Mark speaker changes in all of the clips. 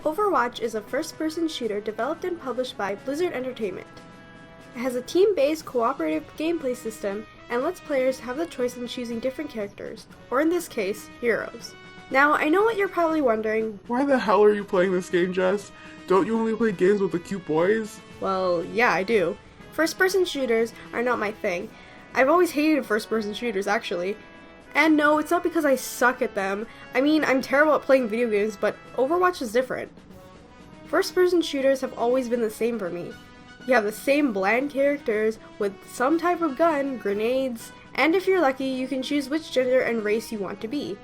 Speaker 1: Overwatch is a first-person shooter developed and published by Blizzard Entertainment. It has a team-based cooperative gameplay system and lets players have the choice in choosing different characters, or in this case, heroes. Now, I know what you're probably wondering.
Speaker 2: Why the hell are you playing this game, Jess? Don't you only play games with the cute boys?
Speaker 1: Well, yeah, I do. First-person shooters are not my thing. I've always hated first-person shooters, actually. And no, it's not because I suck at them. I mean, I'm terrible at playing video games, but Overwatch is different. First-person shooters have always been the same for me. You have the same bland characters with some type of gun, grenades, and if you're lucky, you can choose which gender and race you want to be.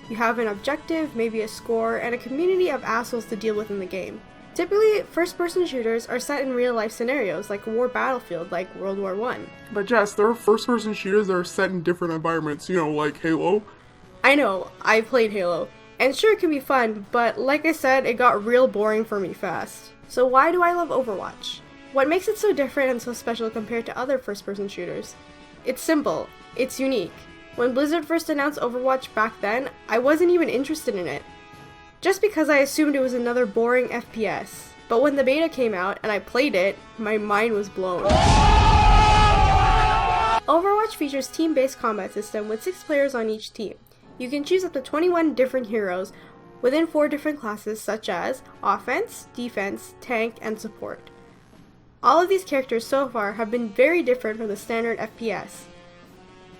Speaker 1: You have an objective, maybe a score, and a community of assholes to deal with in the game. Typically, first-person shooters are set in real-life scenarios, like a war battlefield, like World War I.
Speaker 2: But Jess, there are first-person shooters that are set in different environments, like Halo.
Speaker 1: I know, I played Halo, and sure it can be fun, but like I said, it got real boring for me fast. So why do I love Overwatch? What makes it so different and so special compared to other first-person shooters? It's simple, it's unique. When Blizzard first announced Overwatch back then, I wasn't even interested in it. Just because I assumed it was another boring FPS. But when the beta came out and I played it, my mind was blown. Overwatch features team-based combat system with 6 players on each team. You can choose up to 21 different heroes within 4 different classes such as offense, defense, tank, and support. All of these characters so far have been very different from the standard FPS.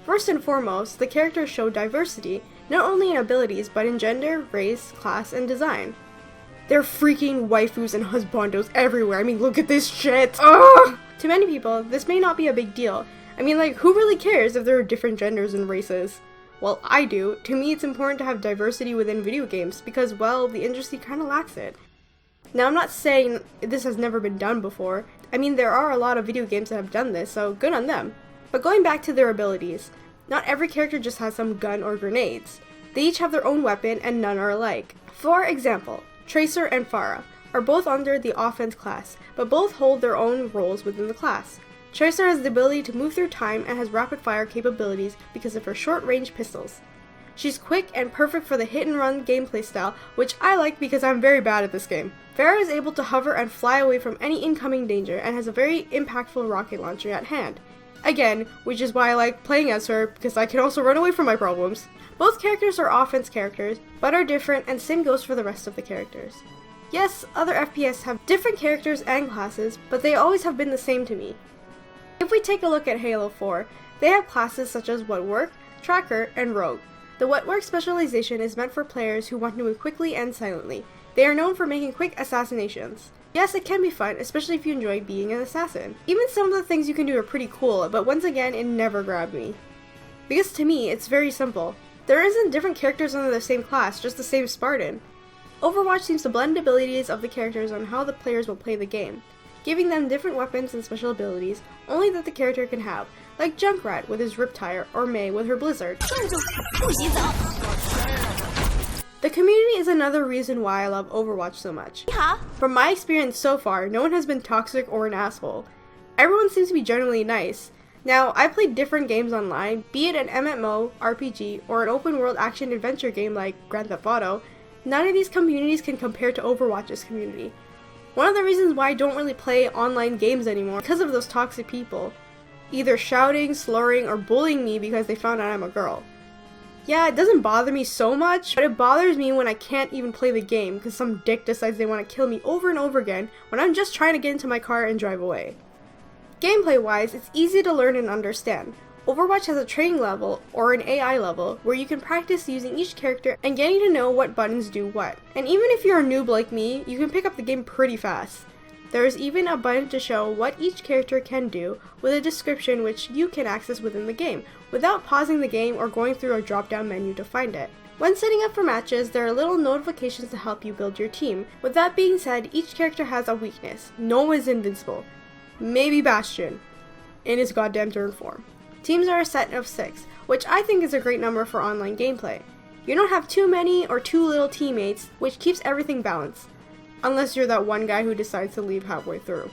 Speaker 1: First and foremost, the characters show diversity, not only in abilities, but in gender, race, class, and design. There are freaking waifus and husbandos everywhere. I mean, look at this shit! Ugh! To many people, this may not be a big deal. I mean, who really cares if there are different genders and races? Well, I do. To me, it's important to have diversity within video games because, well, the industry kinda lacks it. Now, I'm not saying this has never been done before. I mean, there are a lot of video games that have done this, so good on them. But going back to their abilities, not every character just has some gun or grenades. They each have their own weapon and none are alike. For example, Tracer and Pharah are both under the offense class, but both hold their own roles within the class. Tracer has the ability to move through time and has rapid fire capabilities because of her short-range pistols. She's quick and perfect for the hit-and-run gameplay style, which I like because I'm very bad at this game. Pharah is able to hover and fly away from any incoming danger and has a very impactful rocket launcher at hand. Again, which is why I like playing as her, because I can also run away from my problems. Both characters are offense characters, but are different, and same goes for the rest of the characters. Yes, other FPS have different characters and classes, but they always have been the same to me. If we take a look at Halo 4, they have classes such as Whatwork, Tracker, and Rogue. The Whatwork specialization is meant for players who want to move quickly and silently. They are known for making quick assassinations. Yes, it can be fun, especially if you enjoy being an assassin. Even some of the things you can do are pretty cool, but once again, it never grabbed me. Because to me, it's very simple. There isn't different characters under the same class, just the same Spartan. Overwatch seems to blend abilities of the characters on how the players will play the game, giving them different weapons and special abilities only that the character can have, like Junkrat with his Riptire or Mei with her Blizzard. The community is another reason why I love Overwatch so much. From my experience so far, no one has been toxic or an asshole. Everyone seems to be generally nice. Now, I played different games online, be it an MMO, RPG, or an open world action adventure game like Grand Theft Auto. None of these communities can compare to Overwatch's community. One of the reasons why I don't really play online games anymore is because of those toxic people. Either shouting, slurring, or bullying me because they found out I'm a girl. Yeah, it doesn't bother me so much, but it bothers me when I can't even play the game because some dick decides they want to kill me over and over again when I'm just trying to get into my car and drive away. Gameplay-wise, it's easy to learn and understand. Overwatch has a training level, or an AI level, where you can practice using each character and getting to know what buttons do what. And even if you're a noob like me, you can pick up the game pretty fast. There is even a button to show what each character can do with a description which you can access within the game, without pausing the game or going through a drop-down menu to find it. When setting up for matches, there are little notifications to help you build your team. With that being said, each character has a weakness. No one is invincible. Maybe Bastion, in his goddamn turn form. Teams are a set of 6, which I think is a great number for online gameplay. You don't have too many or too little teammates, which keeps everything balanced. Unless you're that one guy who decides to leave halfway through.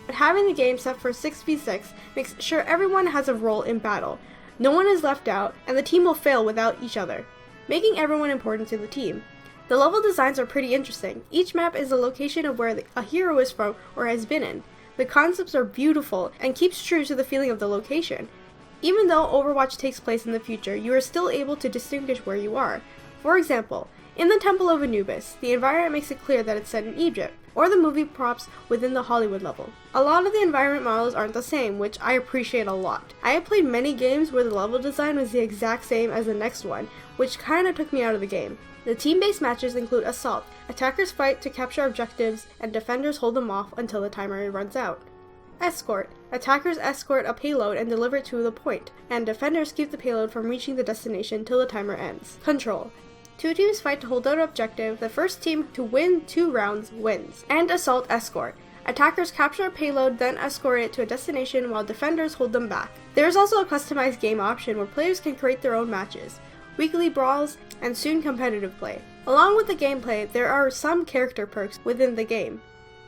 Speaker 1: But having the game set for 6v6 makes sure everyone has a role in battle. No one is left out, and the team will fail without each other, making everyone important to the team. The level designs are pretty interesting. Each map is a location of where a hero is from or has been in. The concepts are beautiful and keeps true to the feeling of the location. Even though Overwatch takes place in the future, you are still able to distinguish where you are. For example, in the Temple of Anubis, the environment makes it clear that it's set in Egypt, or the movie props within the Hollywood level. A lot of the environment models aren't the same, which I appreciate a lot. I have played many games where the level design was the exact same as the next one, which kinda took me out of the game. The team-based matches include Assault. Attackers fight to capture objectives, and defenders hold them off until the timer runs out. Escort. Attackers escort a payload and deliver it to the point, and defenders keep the payload from reaching the destination till the timer ends. Control. 2 teams fight to hold out an objective. The first team to win 2 rounds wins. And Assault Escort. Attackers capture a payload, then escort it to a destination while defenders hold them back. There is also a customized game option where players can create their own matches, weekly brawls, and soon competitive play. Along with the gameplay, there are some character perks within the game,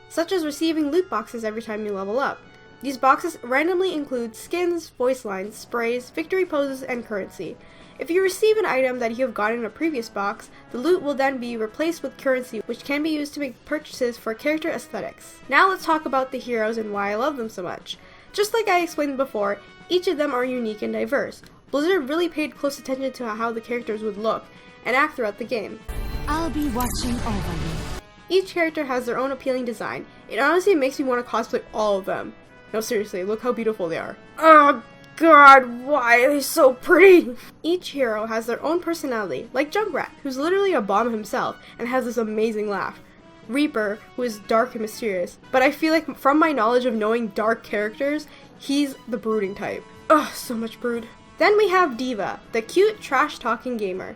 Speaker 1: such as receiving loot boxes every time you level up. These boxes randomly include skins, voice lines, sprays, victory poses, and currency. If you receive an item that you have gotten in a previous box, the loot will then be replaced with currency, which can be used to make purchases for character aesthetics. Now let's talk about the heroes and why I love them so much. Just like I explained before, each of them are unique and diverse. Blizzard really paid close attention to how the characters would look and act throughout the game.
Speaker 3: I'll be watching over you.
Speaker 1: Each character has their own appealing design. It honestly makes me want to cosplay all of them. No, seriously, look how beautiful they are. Oh god, why are they so pretty? Each hero has their own personality, like Junkrat, who's literally a bomb himself and has this amazing laugh. Reaper, who is dark and mysterious, but I feel like from my knowledge of knowing dark characters, he's the brooding type. Ugh, so much brood. Then we have Deva, the cute, trash-talking gamer.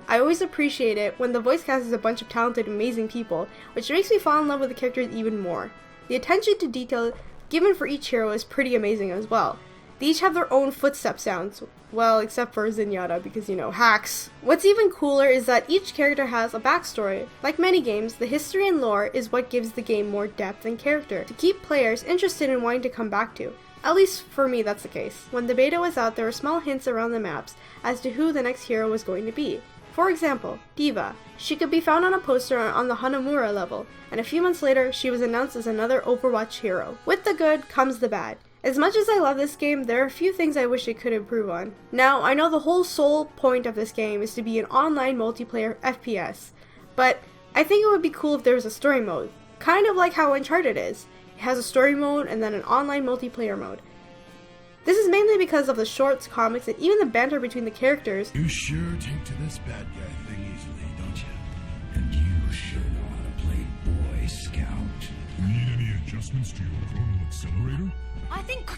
Speaker 1: I always appreciate it when the voice cast is a bunch of talented, amazing people, which makes me fall in love with the characters even more. The attention to detail given for each hero is pretty amazing as well. They each have their own footstep sounds, well, except for Zenyatta because, you know, hacks. What's even cooler is that each character has a backstory. Like many games, the history and lore is what gives the game more depth and character to keep players interested in wanting to come back to. At least for me, that's the case. When the beta was out, there were small hints around the maps as to who the next hero was going to be. For example, Deva. She could be found on a poster on the Hanamura level, and a few months later, she was announced as another Overwatch hero. With the good comes the bad. As much as I love this game, there are a few things I wish it could improve on. Now, I know the whole sole point of this game is to be an online multiplayer FPS, but I think it would be cool if there was a story mode, kind of like how Uncharted is. It has a story mode and then an online multiplayer mode. This is mainly because of the shorts, comics, and even the banter between the characters.
Speaker 4: You sure take to this bad guy thing easily, don't you? And you sure know how to play Boy Scout.
Speaker 5: Need any adjustments to your chronal accelerator?
Speaker 3: I think...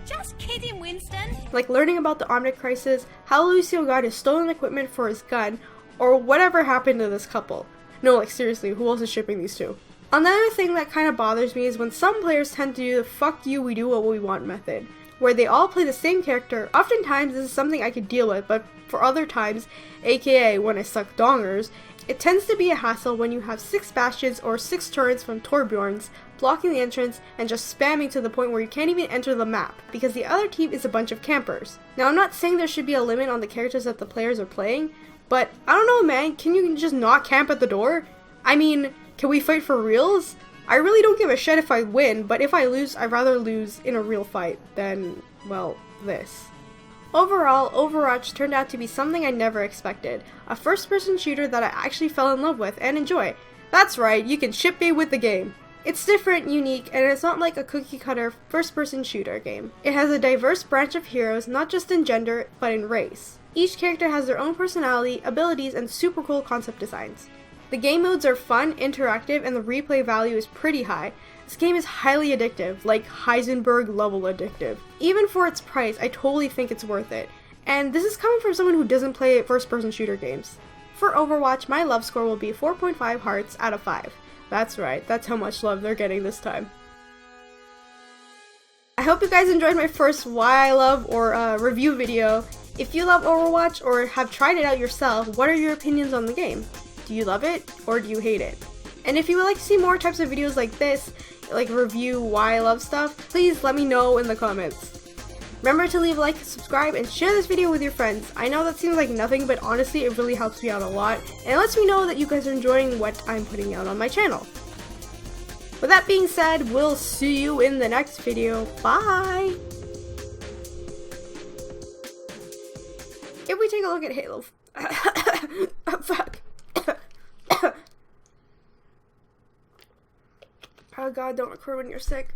Speaker 3: Just kidding, Winston.
Speaker 1: Like learning about the Omnic Crisis, how Lucio got his stolen equipment for his gun, or whatever happened to this couple. No, like seriously, who else is shipping these two? Another thing that kind of bothers me is when some players tend to do the fuck you, we do what we want method, where they all play the same character. Oftentimes this is something I could deal with, but for other times, aka when I suck dongers, it tends to be a hassle when you have 6 bastions or 6 turrets from Torbjorns blocking the entrance and just spamming to the point where you can't even enter the map because the other team is a bunch of campers. Now I'm not saying there should be a limit on the characters that the players are playing, but I don't know, man, can you just not camp at the door? I mean, can we fight for reals? I really don't give a shit if I win, but if I lose, I'd rather lose in a real fight than, well, this. Overall, Overwatch turned out to be something I never expected. A first-person shooter that I actually fell in love with and enjoy. That's right, you can shipmate with the game. It's different, unique, and it's not like a cookie-cutter first-person shooter game. It has a diverse branch of heroes, not just in gender, but in race. Each character has their own personality, abilities, and super cool concept designs. The game modes are fun, interactive, and the replay value is pretty high. This game is highly addictive, like Heisenberg level addictive. Even for its price, I totally think it's worth it. And this is coming from someone who doesn't play first-person shooter games. For Overwatch, my love score will be 4.5 hearts out of 5. That's right, that's how much love they're getting this time. I hope you guys enjoyed my first Why I Love or review video. If you love Overwatch or have tried it out yourself, what are your opinions on the game? Do you love it or do you hate it? And if you would like to see more types of videos like this, like review why I love stuff, please let me know in the comments. Remember to leave a like, subscribe, and share this video with your friends. I know that seems like nothing, but honestly it really helps me out a lot, and it lets me know that you guys are enjoying what I'm putting out on my channel. With that being said, we'll see you in the next video. Bye! If we take a look at Halo... Fuck. Oh god, don't record when you're sick.